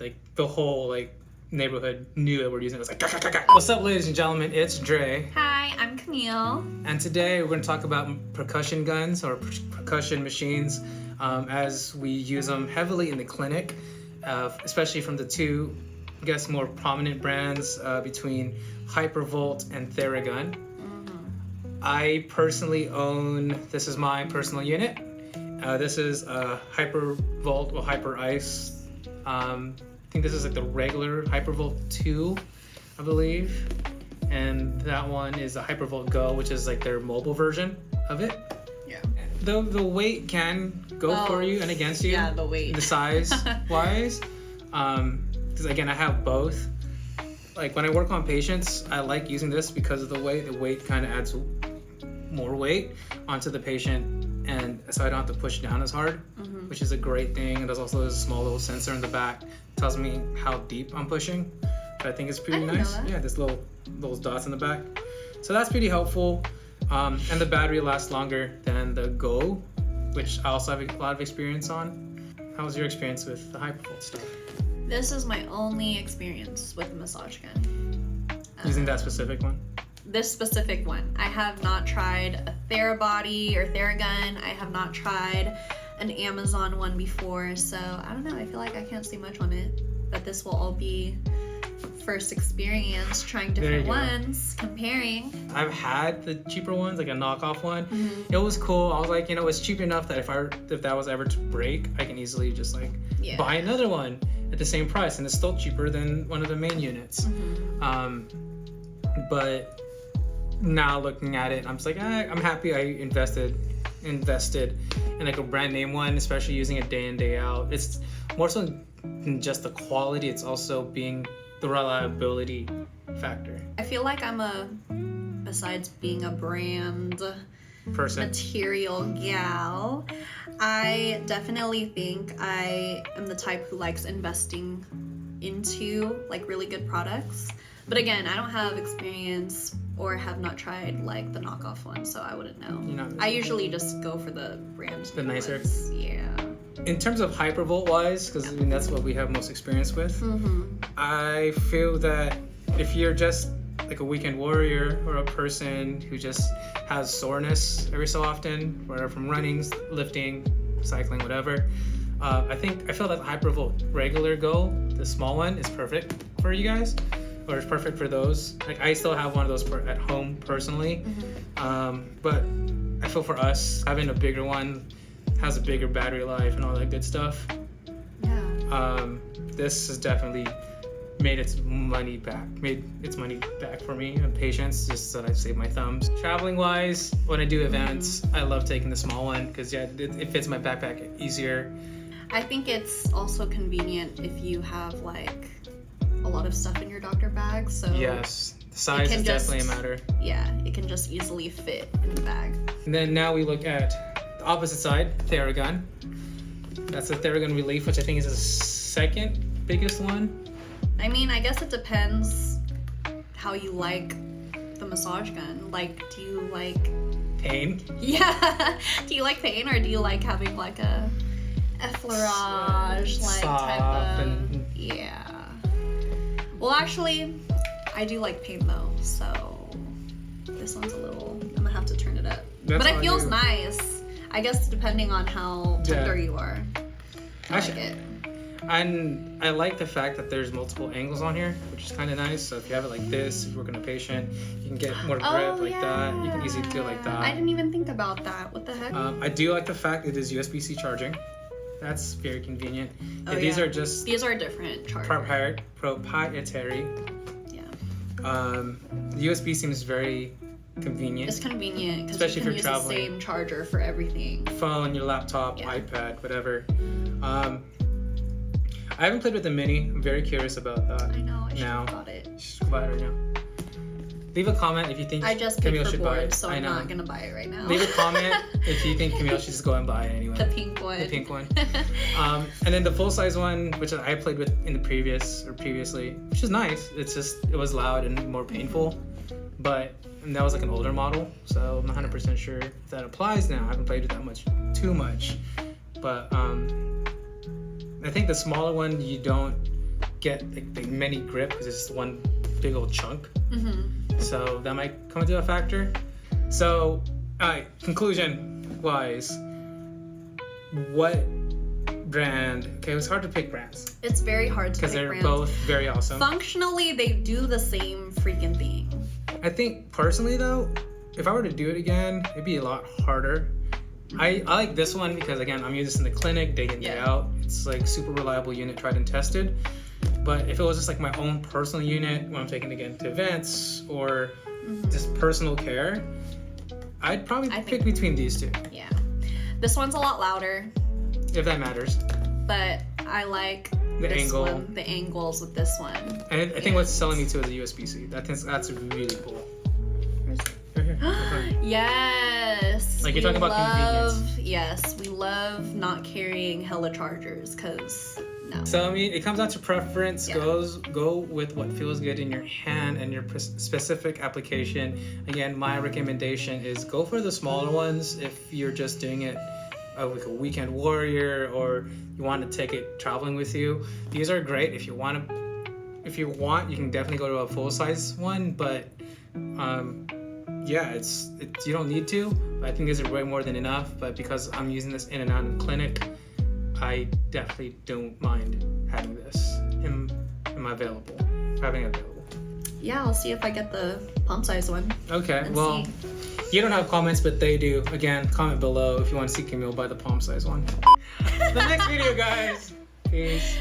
like the whole like neighborhood knew that we're using it. It was like, gah, gah, gah, gah. What's up, ladies and gentlemen? It's Dre. Hi, I'm Camille. And today we're going to talk about percussion guns or percussion machines as we use them heavily in the clinic, especially from the two, I guess, more prominent brands between Hypervolt and Theragun. I personally own, this is my personal unit. This is a Hypervolt or Hyper Ice. I think this is like the regular Hypervolt 2, I believe. And that one is a Hypervolt Go, which is like their mobile version of it. Yeah. The weight can go for you and against you. Yeah, the weight. The size wise. Because again, I have both. Like when I work on patients, I like using this because of the way the weight kind of adds more weight onto the patient, and so I don't have to push down as hard, which is a great thing. And there's also a small little sensor in the back, tells me how deep I'm pushing. I think it's pretty nice. Yeah, there's little dots in the back, so that's pretty helpful. And the battery lasts longer than the Go, which I also have a lot of experience on. How was your experience with the Hypervolt stuff? This is my only experience with the massage gun. Using that specific one? This specific one. I have not tried a Therabody or Theragun. I have not tried an Amazon one before, so I don't know. I feel like I can't say much on it, but this will all be first experience trying different ones, comparing. I've had the cheaper ones, like a knockoff one. It was cool. I was like, it's cheap enough that if that was ever to break, I can easily just like buy another one at the same price, and it's still cheaper than one of the main units. But now looking at it, I'm just like, I'm happy I invested in like a brand name one, especially using it day in, day out. It's more so than just the quality, it's also being the reliability factor. I feel like besides being a brand person, material gal, I definitely think I am the type who likes investing into like really good products. But again, I don't have experience or have not tried like the knockoff one, so I wouldn't know. I usually just go for the brand. The nicer. Ones. Yeah. In terms of Hypervolt wise, because that's what we have most experience with, I feel that if you're just like a weekend warrior or a person who just has soreness every so often, whether from running, lifting, cycling, whatever, I feel that the Hypervolt regular Go, the small one, is perfect for you guys. Or it's perfect for those. Like I still have one of those at home personally, but I feel for us having a bigger one has a bigger battery life and all that good stuff. Yeah. This has definitely made its money back for me and patients, just so that I save my thumbs. Traveling wise, when I do events, I love taking the small one because it fits my backpack easier. I think it's also convenient if you have like a lot of stuff in your doctor bag, so yes, the size is definitely a matter. Yeah, it can just easily fit in the bag. And then now we look at the opposite side, Theragun. That's the Theragun Relief, which I think is the second biggest one. I mean, I guess it depends how you like the massage gun. Like, do you like pain? Yeah. Do you like pain, or do you like having like a effleurage like type of yeah. Well, actually, I do like pain though, so this one's I'm gonna have to turn it up. But it feels nice. I guess depending on how tender you are. I like it. And I like the fact that there's multiple angles on here, which is kind of nice. So if you have it like this, if you work on a patient, you can get more grip like that. You can easily do it like that. I didn't even think about that. What the heck? I do like the fact it is USB-C charging. That's very convenient. These are different chargers. Proprietary. Yeah. The USB seems very convenient. It's convenient because especially you can if use you're traveling. The same charger for everything. Phone, your laptop, iPad, whatever. I haven't played with the Mini. I'm very curious about that. I know. I should have got it. You should buy it right now. Leave a comment if you think Camille should buy it. So I'm not gonna buy it right now. Leave a comment if you think Camille should just go and buy it anyway. The pink one. The pink one. And then the full size one, which I played with previously, which is nice. It was loud and more painful, but that was like an older model, so I'm not 100% sure if that applies now. I haven't played with that too much, but I think the smaller one you don't get like the mini grip because it's just one big old chunk. Mm-hmm. So that might come into a factor. So, all right, conclusion wise, what brand? Okay, it was hard to pick brands It's very hard to pick because they're brands. both very awesome. Functionally, they do the same freaking thing. I think personally though, if I were to do it again, it'd be a lot harder. I like this one because again, I'm using this in the clinic day in day Yeah. out. It's like super reliable unit, tried and tested. But if it was just like my own personal unit when I'm taking it again to events or just personal care, I'd probably pick between these two, Yeah. This one's a lot louder, if that matters. but I like The this angle. one, the angles with this one. And I think what's selling me too is the USB-C. That's really cool. Right here. Okay. Yes. Like, you're talking about convenience. Yes, we love not carrying hella chargers because no. So I mean, it comes down to preference. Yeah. Go with what feels good in your hand and your specific application. Again, my recommendation is go for the smaller ones if you're just doing it like a weekend warrior or you want to take it traveling with you. These are great if you want to. If you want, you can definitely go to a full size one, but yeah, it's you don't need to. I think these are way more than enough. But because I'm using this in and out of the clinic, I definitely don't mind having this in my having it available. Yeah, I'll see if I get the palm size one. Okay, and well, see. you don't have comments, but they do. Again, comment below if you want to see Camille buy the palm size one. The next video, guys. Peace.